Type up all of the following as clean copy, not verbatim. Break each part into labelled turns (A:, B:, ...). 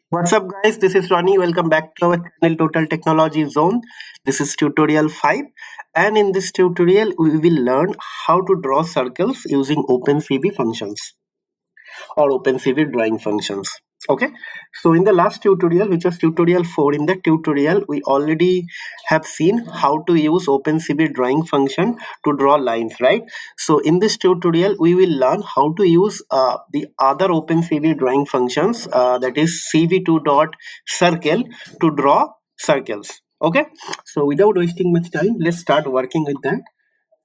A: What's up, guys? This is Ronnie. Welcome back to our channel Total Technology Zone. This is tutorial 5, and in this tutorial, we will learn how to draw circles using OpenCV functions or OpenCV drawing functions. Okay, so in the last tutorial, which was tutorial 4, in that tutorial, we already have seen how to use OpenCV drawing function to draw lines, right? So in this tutorial, we will learn how to use the other OpenCV drawing functions, that is cv2.circle, to draw circles. Okay, so without wasting much time, let's start working with that.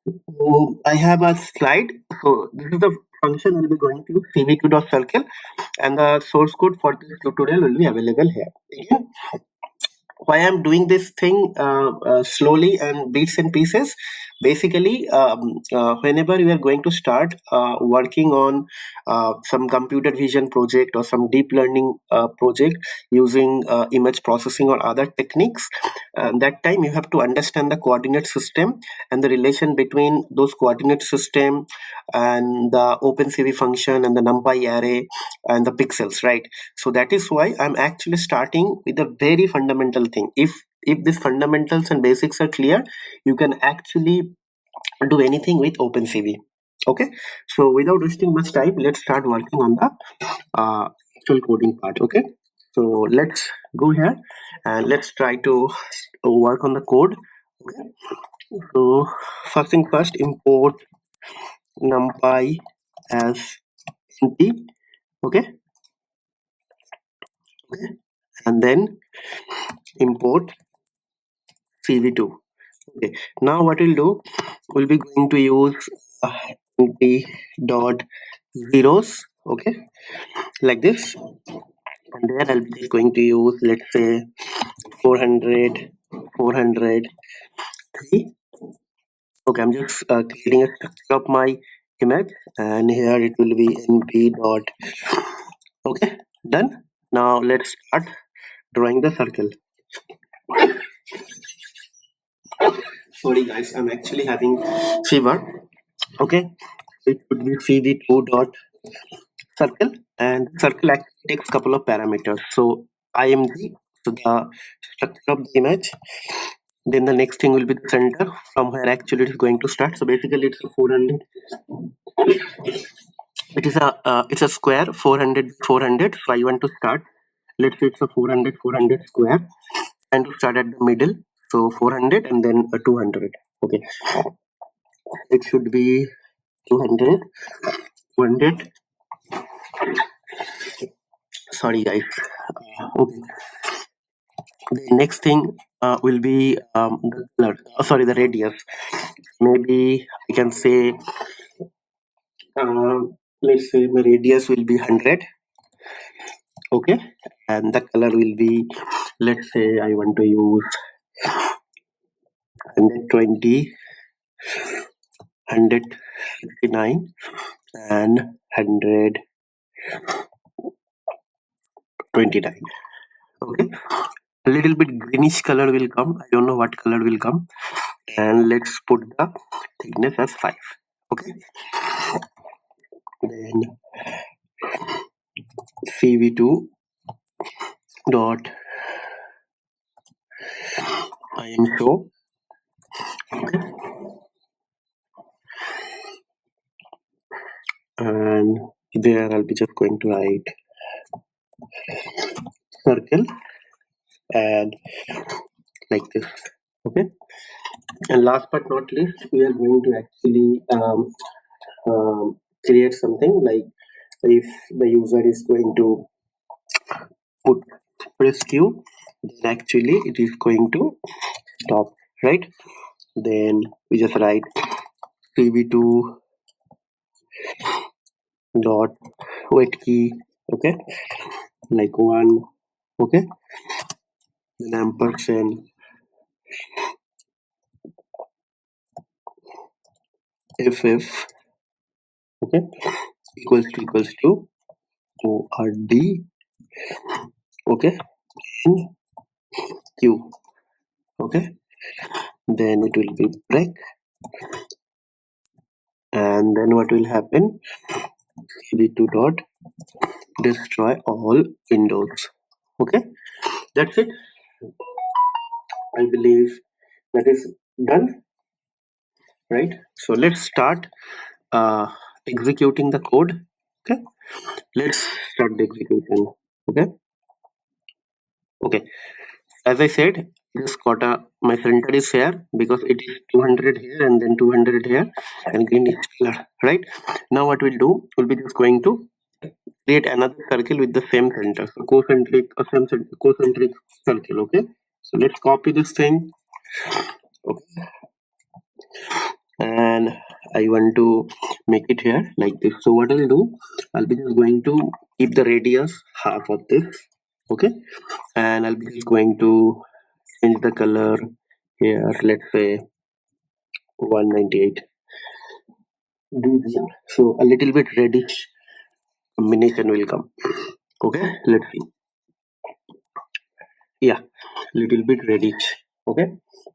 A: So I have a slide. So this is the function we'll be going to use, cv2.circle, and the source code for this tutorial will be available here. Again, why I'm doing this thing slowly and bits and pieces. Basically, whenever you are going to start working on some computer vision project or some deep learning project using image processing or other techniques, that time you have to understand the coordinate system and the relation between those coordinate system and the OpenCV function and the NumPy array and the pixels, right? So that is why I'm actually starting with a very fundamental thing. If these fundamentals and basics are clear, you can actually do anything with OpenCV. Okay, so without wasting much time, let's start working on the actual coding part. Okay, so let's go here and let's try to work on the code. Okay, so first thing first, import numpy as np. Okay, and then import cv2. Okay, now what we'll do, we'll be going to use np dot zeros. Okay, like this, and there I'll be just going to use, let's say, 400, 403. Okay, I'm just creating a structure of my image, and here it will be np dot. Okay, done. Now let's start drawing the circle. Sorry guys, I'm actually having fever. Okay, it would be cv2 dot circle, and circle actually takes couple of parameters. So img, so the structure of the image, then the next thing will be the center from where actually it is going to start. So basically it's a 400, it's a square, 400 400. So I want to start, let's say it's a 400 400 square, and to start at the middle, so 400 and then a 200. Okay, it should be 200 200. Sorry guys. Okay, the next thing will be the color, sorry, the radius. Maybe I can say, uh, let's say my radius will be 100. Okay, and the color will be, let's say I want to use 120, 169, and 129. Okay, a little bit greenish color will come. I don't know what color will come, and let's put the thickness as 5. Okay, then cv2 dot imshow. Okay, and there I'll be just going to write circle and like this. Okay, and last but not least, we are going to actually create something like, if the user is going to put press q, then actually it is going to stop, right? Then we just write cv2 dot wait key. Okay, like 1. Okay, then ampersand ff. Okay, equals to ord. Okay, and q. Okay, then it will be break, and then what will happen, cv2 dot destroy all windows. Okay, that's it. I believe that is done, right? So let's start uh, executing the code. Okay, let's start the execution. Okay, okay. As I said, this quota, my center is here because it is 200 here and then 200 here, and green is color, right? Now what we'll do, we'll be just going to create another circle with the same center. So concentric circle, okay? So let's copy this thing, okay? And I want to make it here like this. So what I'll do, I'll be just going to keep the radius half of this, okay? And I'll be just going to change the color here, let's say 198. So a little bit reddish combination will come. Okay, let's see. Yeah, little bit reddish. Okay,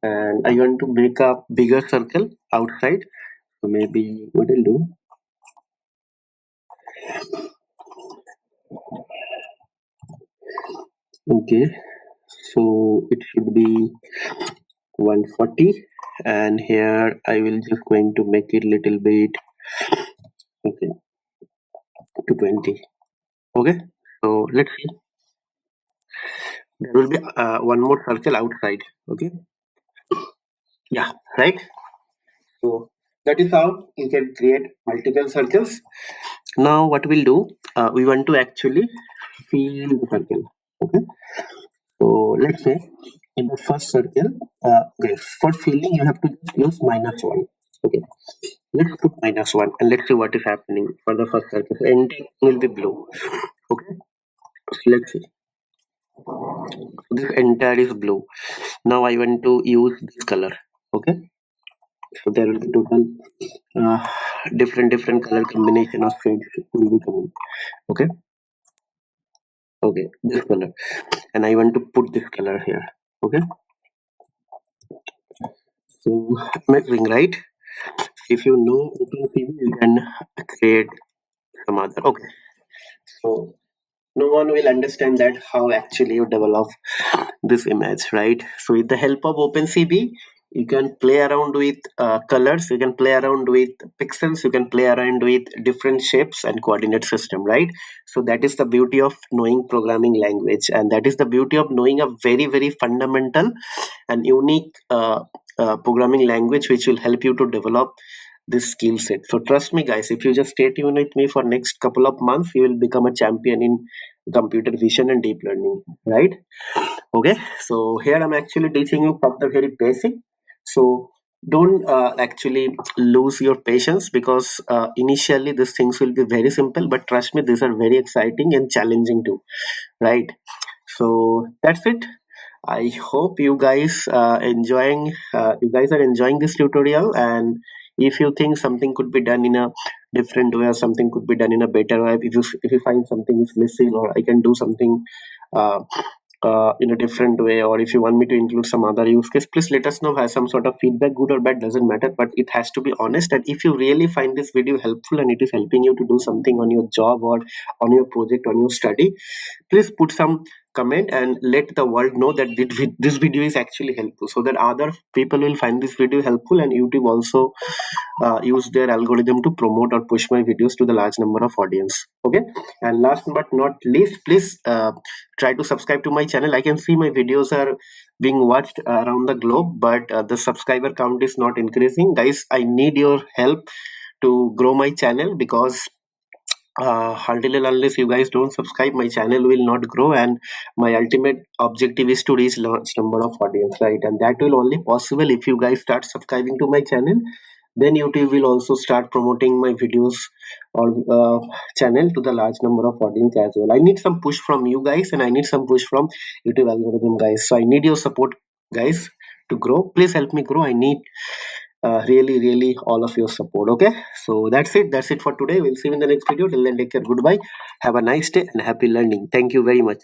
A: and I want to make a bigger circle outside. So maybe what I'll do. Okay, so it should be 140, and here I will just going to make it little bit, okay, to 20. Okay, so let's see. There will be one more circle outside. Okay, yeah, right. So that is how you can create multiple circles. Now what we'll do, we want to actually fill the circle. Okay, so let's say in the first circle, okay, for filling you have to use -1. Okay, let's put -1 and let's see what is happening for the first circle. So entire will be blue. Okay, so let's see. So this entire is blue. Now I want to use this color. Okay, so there will be total different color combination of shades will be coming. Okay, okay, this color, and I want to put this color here. Okay, so amazing, right? If you know OpenCV, you can create some other. Okay, so no one will understand that how actually you develop this image, right? So with the help of OpenCV, you can play around with colors, you can play around with pixels, you can play around with different shapes and coordinate system, right? So that is the beauty of knowing programming language, and that is the beauty of knowing a very fundamental and unique programming language which will help you to develop this skill set. So trust me guys, if you just stay tuned with me for next couple of months, you will become a champion in computer vision and deep learning, right? Okay, so here I'm actually teaching you from the very basic. So don't actually lose your patience, because initially these things will be very simple, but trust me, these are very exciting and challenging too, right? So that's it. I hope you guys you guys are enjoying this tutorial, and if you think something could be done in a different way or something could be done in a better way, if you find something is missing or I can do something uh, in a different way, or if you want me to include some other use case, please let us know. Has some sort of feedback, good or bad, doesn't matter, but it has to be honest. And if you really find this video helpful and it is helping you to do something on your job or on your project, on your study, please put some comment and let the world know that this video is actually helpful, so that other people will find this video helpful, and YouTube also use their algorithm to promote or push my videos to the large number of audience. Okay, and last but not least, please try to subscribe to my channel. I can see my videos are being watched around the globe, but the subscriber count is not increasing. Guys, I need your help to grow my channel, because until and unless you guys don't subscribe, my channel will not grow, and my ultimate objective is to reach large number of audience, right? And that will only possible if you guys start subscribing to my channel. Then YouTube will also start promoting my videos or channel to the large number of audience as well. I need some push from you guys, and I need some push from YouTube algorithm, guys. So I need your support, guys, to grow. Please help me grow. I need really all of your support. Okay, so that's it for today. We'll see you in the next video. Till then, take care, goodbye, have a nice day and happy learning. Thank you very much.